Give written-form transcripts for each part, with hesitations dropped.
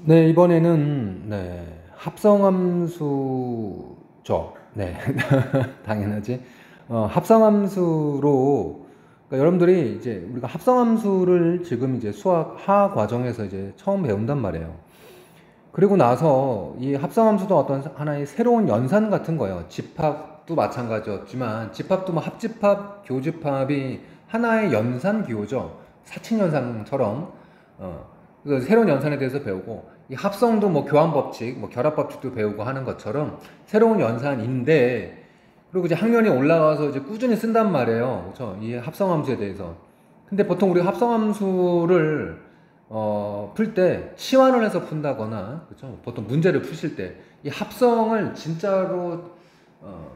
네, 이번에는 합성함수죠. 네, 당연하지. 합성함수로 그러니까 여러분들이 이제 우리가 합성함수를 지금 이제 수학 하 과정에서 이제 처음 배운단 말이에요. 그리고 나서 이 합성함수도 어떤 하나의 새로운 연산 같은 거예요. 집합도 마찬가지였지만 집합도 뭐 합집합, 교집합이 하나의 연산 기호죠. 사칙연산처럼 그래서 새로운 연산에 대해서 배우고 이 합성도 뭐 교환법칙, 뭐 결합법칙도 배우고 하는 것처럼 새로운 연산인데 그리고 이제 학년이 올라가서 이제 꾸준히 쓴단 말이에요. 그렇죠? 이 합성함수에 대해서. 근데 보통 우리가 합성함수를 풀 때 치환을 해서 푼다거나 그렇죠? 보통 문제를 푸실 때 이 합성을 진짜로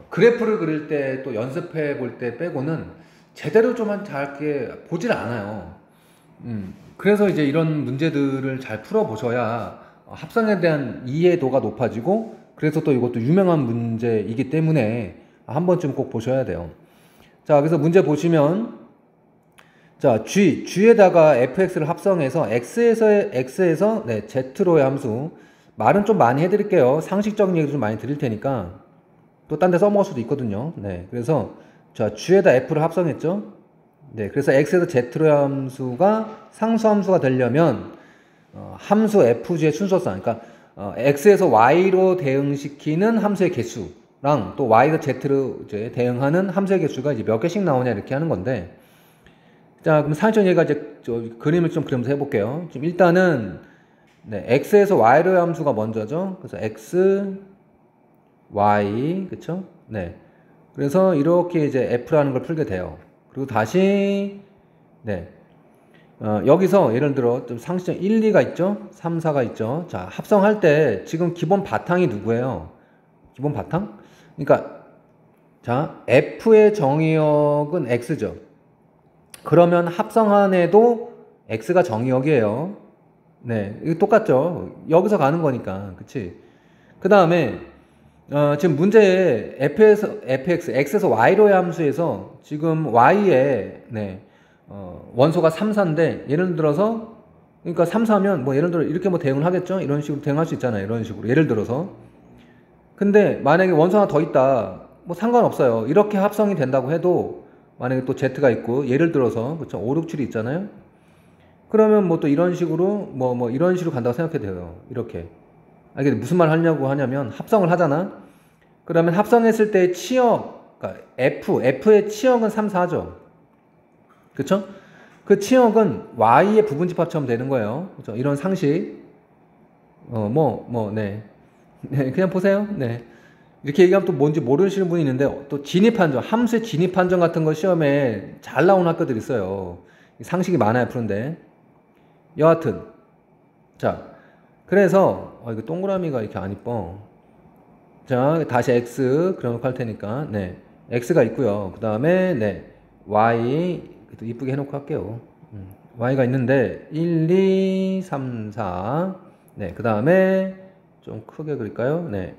그래프를 그릴 때 또 연습해 볼 때 빼고는 제대로 좀 잘 이렇게 보질 않아요. 그래서 이제 이런 문제들을 잘 풀어 보셔야 합성에 대한 이해도가 높아지고 그래서 또 이것도 유명한 문제이기 때문에 한 번쯤 꼭 보셔야 돼요. 자, 그래서 문제 보시면 자, G에다가 fx를 합성해서 x에서 z로의 함수 말은 좀 많이 해드릴게요. 상식적인 얘기도 좀 많이 드릴 테니까 또 딴 데 써먹을 수도 있거든요. 네, 그래서 자, G에다 f를 합성했죠. 네, 그래서 x에서 z로의 함수가 상수함수가 되려면 함수 fg의 순서상, 그러니까 x에서 y로 대응시키는 함수의 개수랑 또 y에서 z로 이제 대응하는 함수의 개수가 이제 몇 개씩 나오냐 이렇게 하는 건데, 자, 그럼 상식적인 얘기가 이제 그림을 좀 그리면서 해볼게요. 지금 일단은 x에서 y로의 함수가 먼저죠. 그래서 x, y, 그쵸? 네. 그래서 이렇게 이제 f라는 걸 풀게 돼요. 그리고 다시 여기서 예를 들어 좀 상식적 1, 2가 있죠? 3, 4가 있죠? 자, 합성할 때 지금 기본 바탕이 누구예요? 기본 바탕? 그러니까 자, f의 정의역은 x죠. 그러면 합성한에도 x가 정의역이에요. 네, 이거 똑같죠? 여기서 가는 거니까, 그치? 그 다음에 지금 문제에 x에서 y로의 함수에서 지금 y에 원소가 3, 4인데 예를 들어서 그러니까 3, 4면 뭐 예를 들어 이렇게 뭐 대응을 하겠죠? 이런 식으로 대응할 수 있잖아요. 이런 식으로 예를 들어서 근데 만약에 원소 하나 더 있다 뭐 상관없어요. 이렇게 합성이 된다고 해도 만약에 또 z가 있고 예를 들어서 그쵸? 5, 6, 7이 있잖아요. 그러면 뭐 또 이런 식으로 뭐 이런 식으로 간다고 생각해도 돼요. 이렇게 이게 무슨 말 하려고 하냐면 합성을 하잖아. 그러면 합성했을 때 치역, 그러니까 f의 치역은 3, 4죠. 그쵸? 그 치역은 y의 부분집합처럼 되는 거예요. 그쵸? 이런 상식. 네. 네, 그냥 보세요. 네. 이렇게 얘기하면 또 뭔지 모르시는 분이 있는데, 또 진입한정, 함수의 진입한정 같은 거 시험에 잘 나오는 학교들이 있어요. 상식이 많아요, 푸는데. 여하튼. 자, 그래서, 이거 동그라미가 이렇게 안 이뻐. 자, 다시 x 그려놓고 할 테니까, 네. x가 있고요. 그 다음에, y, 또 이쁘게 해놓고 할게요. y가 있는데, 1, 2, 3, 4. 네, 그 다음에, 좀 크게 그릴까요? 네.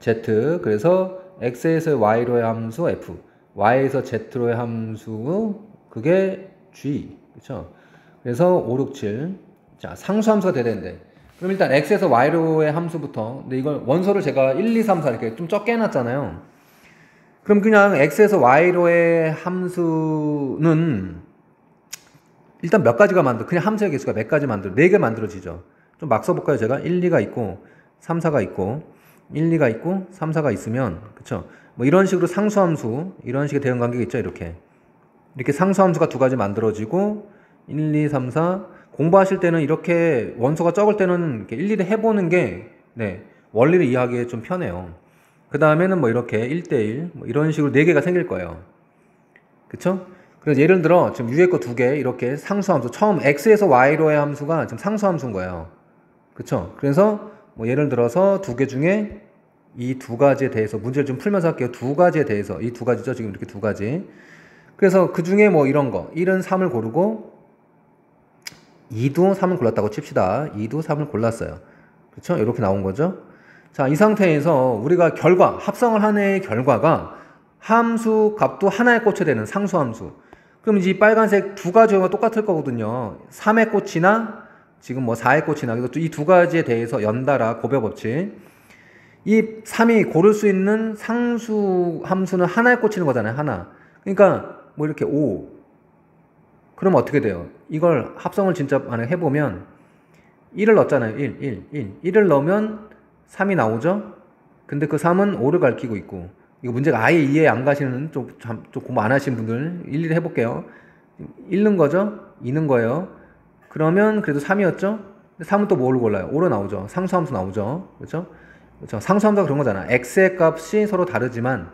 z. 그래서, x에서 y로의 함수 f, y에서 z로의 함수, 그게 g. 그쵸? 그래서, 5, 6, 7. 자, 상수함수가 돼야 되는데. 그럼 일단 x에서 y로의 함수부터 근데 이걸 원소를 제가 1, 2, 3, 4 이렇게 좀 적게 해놨잖아요. 그럼 그냥 x에서 y로의 함수는 일단 몇 가지가 그냥 함수의 개수가 몇 가지 4개 만들어지죠. 좀 막 써볼까요? 제가 1, 2가 있고 3, 4가 있고 1, 2가 있고 3, 4가 있으면 그쵸? 뭐 이런 식으로 상수함수 이런 식의 대응 관계가 있죠. 이렇게 상수함수가 2가지 만들어지고 1, 2, 3, 4 공부하실 때는 이렇게 원소가 적을 때는 일일이 해보는 게 원리를 이해하기에 좀 편해요. 그 다음에는 뭐 이렇게 1대1 뭐 이런 식으로 4개가 생길 거예요. 그쵸? 그래서 예를 들어 지금 위에 거 2개 이렇게 상수함수 처음 x에서 y로의 함수가 지금 상수함수인 거예요. 그쵸? 그래서 뭐 예를 들어서 2개 중에 이 2가지에 대해서 문제를 좀 풀면서 할게요. 2가지에 대해서 이 2가지죠. 지금 이렇게 2가지. 그래서 그 중에 뭐 이런 거 1은 3을 고르고 2도 3을 골랐다고 칩시다. 2도 3을 골랐어요. 그렇죠? 이렇게 나온 거죠. 자, 이 상태에서 우리가 합성을 한 애의 결과가 함수 값도 하나에 꽂혀야 되는 상수함수. 그럼 이제 이 빨간색 2가지 가 똑같을 거거든요. 3에 꽂히나 지금 뭐 4의 꽃이나 그래서 이 두 가지에 대해서 연달아 고별 법칙. 이 3이 고를 수 있는 상수 함수는 하나에 꽂히는 거잖아요. 하나. 그러니까 뭐 이렇게 5. 그럼 어떻게 돼요? 이걸 합성을 진짜 만약에 해보면 1을 넣었잖아요. 1. 1을 넣으면 3이 나오죠? 근데 그 3은 5를 가리키고 있고 이거 문제가 아예 이해 안 가시는 좀 공부 안 하신 분들 일일이 해볼게요. 1는 거죠? 2는 거예요. 그러면 그래도 3이었죠? 3은 또 뭐를 골라요? 5로 나오죠. 상수함수 나오죠. 그렇죠? 그렇죠. 상수함수가 그런 거잖아. x의 값이 서로 다르지만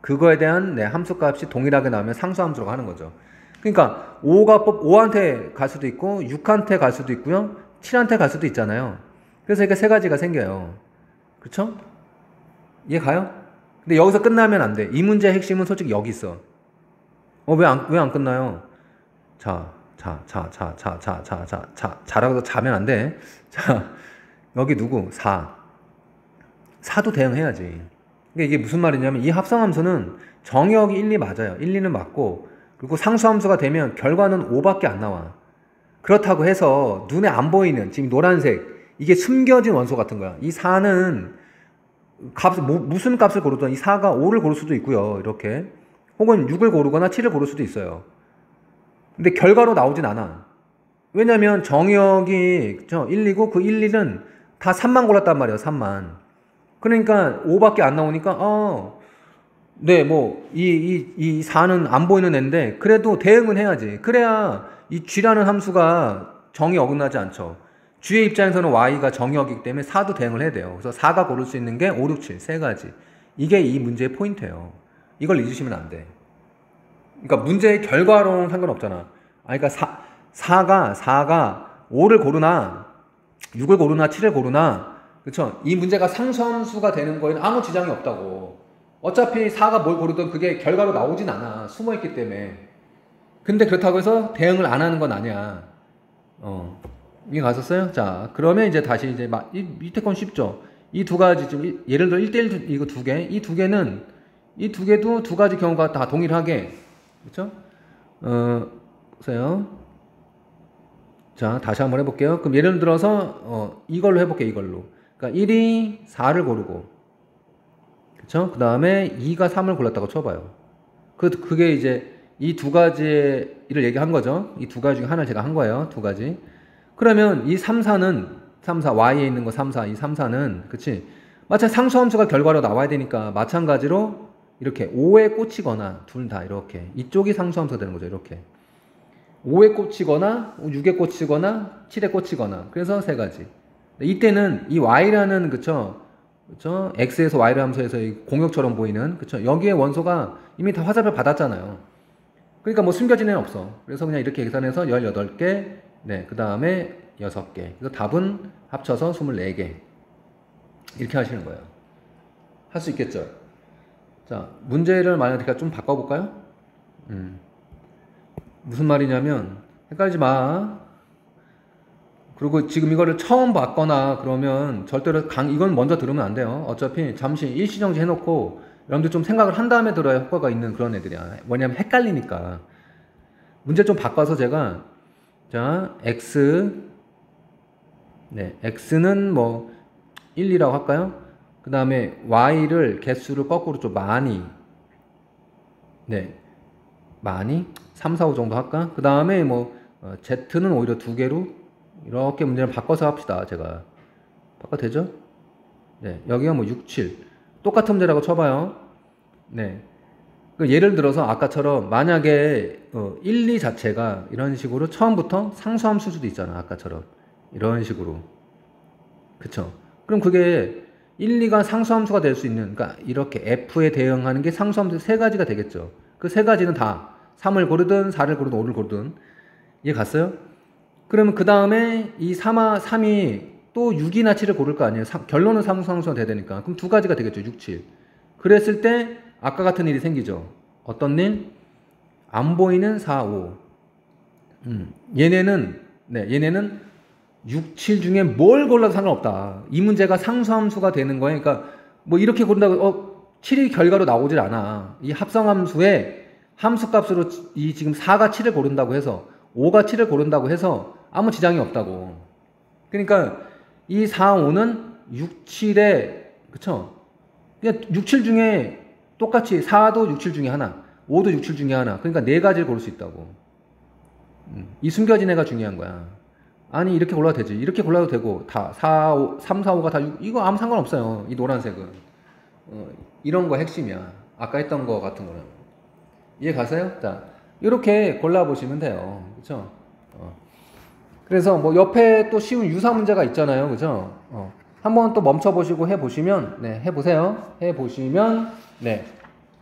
그거에 대한 함수 값이 동일하게 나오면 상수함수라고 하는 거죠. 그러니까 5한테 갈 수도 있고 6한테 갈 수도 있고요. 7한테 갈 수도 있잖아요. 그래서 이렇게 세 가지가 생겨요. 그렇죠? 이해 가요? 근데 여기서 끝나면 안 돼. 이 문제의 핵심은 솔직히 여기 있어. 왜 안 끝나요? 자라고 해서 자면 안 돼. 자, 여기 누구? 4도 대응해야지. 그러니까 이게 무슨 말이냐면 이 합성함수는 정의역이 1, 2 맞아요. 1, 2는 맞고 그리고 상수함수가 되면 결과는 5밖에 안 나와. 그렇다고 해서 눈에 안 보이는 지금 노란색 이게 숨겨진 원소 같은 거야. 이 4는 무슨 값을 고르든 이 4가 5를 고를 수도 있고요. 이렇게. 혹은 6을 고르거나 7을 고를 수도 있어요. 근데 결과로 나오진 않아. 왜냐면 정의역이 1, 2고 그 1, 2는 다 3만 골랐단 말이에요. 3만. 그러니까 5밖에 안 나오니까 네, 뭐 이 4는 안 보이는 애인데 그래도 대응은 해야지. 그래야 이 G라는 함수가 정의 어긋나지 않죠. G의 입장에서는 Y가 정의역이기 때문에 4도 대응을 해야 돼요. 그래서 4가 고를 수 있는 게 5, 6, 7 세 가지. 이게 이 문제의 포인트예요. 이걸 잊으시면 안 돼. 그러니까 문제의 결과로는 상관없잖아. 그러니까 4가 5를 고르나 6을 고르나 7을 고르나 그렇죠? 이 문제가 상수함수가 되는 거에는 아무 지장이 없다고. 어차피 4가 뭘 고르든 그게 결과로 나오진 않아. 숨어있기 때문에. 근데 그렇다고 해서 대응을 안 하는 건 아니야. 이게 갔었어요? 자, 그러면 이제 다시 이제 밑에 건 쉽죠? 이 두 가지, 좀, 예를 들어 1대1 이거 두 개. 이 두 개도 두 가지 경우가 다 동일하게. 그쵸? 보세요. 자, 다시 한번 해볼게요. 그럼 예를 들어서, 이걸로 해볼게요, 이걸로. 그러니까 1이 4를 고르고, 그쵸? 그 다음에 2가 3을 골랐다고 쳐봐요. 그게 이제 이 두 가지를 얘기한 거죠. 이 두 가지 중에 하나를 제가 한 거예요. 두 가지. 그러면 이 3, 4, Y에 있는 거 3, 4, 이 3, 4는, 그치? 마찬가지 상수함수가 결과로 나와야 되니까, 마찬가지로 이렇게 5에 꽂히거나, 둘 다 이렇게. 이쪽이 상수함수가 되는 거죠, 이렇게. 5에 꽂히거나, 6에 꽂히거나, 7에 꽂히거나. 그래서 세 가지. 이때는 이 Y라는, 그쵸? X에서 Y를 함수에서 공역처럼 보이는, 그쵸? 여기에 원소가 이미 다 화살표 받았잖아요. 그러니까 뭐 숨겨진 애는 없어. 그래서 그냥 이렇게 계산해서 18개, 네, 그 다음에 6개. 그래서 답은 합쳐서 24개. 이렇게 하시는 거예요. 할 수 있겠죠? 자, 문제를 만약에 좀 바꿔볼까요? 무슨 말이냐면, 헷갈리지 마. 그리고 지금 이거를 처음 봤거나 그러면 절대로 이건 먼저 들으면 안 돼요. 어차피 잠시 일시정지 해놓고 여러분들 좀 생각을 한 다음에 들어야 효과가 있는 그런 애들이야. 뭐냐면 헷갈리니까. 문제 좀 바꿔서 제가, 자, x는 뭐 1, 2라고 할까요? 그 다음에 y를 개수를 거꾸로 좀 많이 3, 4, 5 정도 할까? 그 다음에 뭐 z는 오히려 2개로 이렇게 문제를 바꿔서 합시다. 제가 바꿔도 되죠? 네, 여기가 뭐 6, 7 똑같은 문제라고 쳐봐요. 네, 예를 들어서 아까처럼 만약에 1, 2 자체가 이런 식으로 처음부터 상수함수일 수도 있잖아. 아까처럼 이런 식으로, 그쵸? 그럼 그게 1, 2가 상수함수가 될 수 있는, 그러니까 이렇게 F에 대응하는 게 상수함수 세 가지가 되겠죠. 그 세 가지는 다 3을 고르든 4를 고르든 5를 고르든. 이해 갔어요? 그러면 그 다음에 이 3이 또 6이나 7을 고를 거 아니에요. 결론은 상수함수가 돼야 되니까. 그럼 두 가지가 되겠죠. 6, 7. 그랬을 때 아까 같은 일이 생기죠. 어떤 일? 안 보이는 4, 5. 얘네는 6, 7 중에 뭘 골라도 상관없다. 이 문제가 상수함수가 되는 거예요. 그러니까 뭐 이렇게 고른다고 7이 결과로 나오질 않아. 이 합성함수의 함수값으로 이 지금 4가 7을 고른다고 해서 5가 7을 고른다고 해서 아무 지장이 없다고. 그러니까 이 4, 5는 6, 7에 그쵸? 그냥 6, 7 중에 똑같이 4도 6, 7 중에 하나, 5도 6, 7 중에 하나. 그러니까 네 가지를 고를 수 있다고. 이 숨겨진 애가 중요한 거야. 아니 이렇게 골라도 되지. 이렇게 골라도 되고 다 4, 5, 3, 4, 5가 다 6, 이거 아무 상관없어요. 이 노란색은. 이런 거 핵심이야. 아까 했던 거 같은 거는. 이해 가세요? 자, 이렇게 골라보시면 돼요. 그쵸? 그래서 뭐 옆에 또 쉬운 유사 문제가 있잖아요. 그죠? 한번 또 멈춰보시고 해보시면, 네, 해보세요. 해보시면, 네,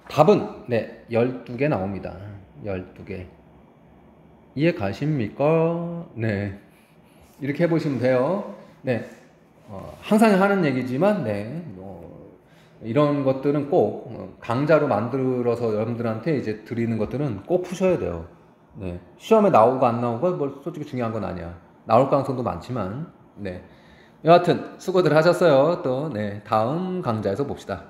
답은, 네, 12개 나옵니다. 12개. 이해 가십니까? 네. 이렇게 해보시면 돼요. 네. 항상 하는 얘기지만, 네, 이런 것들은 꼭 강좌로 만들어서 여러분들한테 이제 드리는 것들은 꼭 푸셔야 돼요. 네. 시험에 나오고 안 나오고 뭐 솔직히 중요한 건 아니야. 나올 가능성도 많지만, 네. 여하튼 수고들 하셨어요. 또, 네, 다음 강좌에서 봅시다.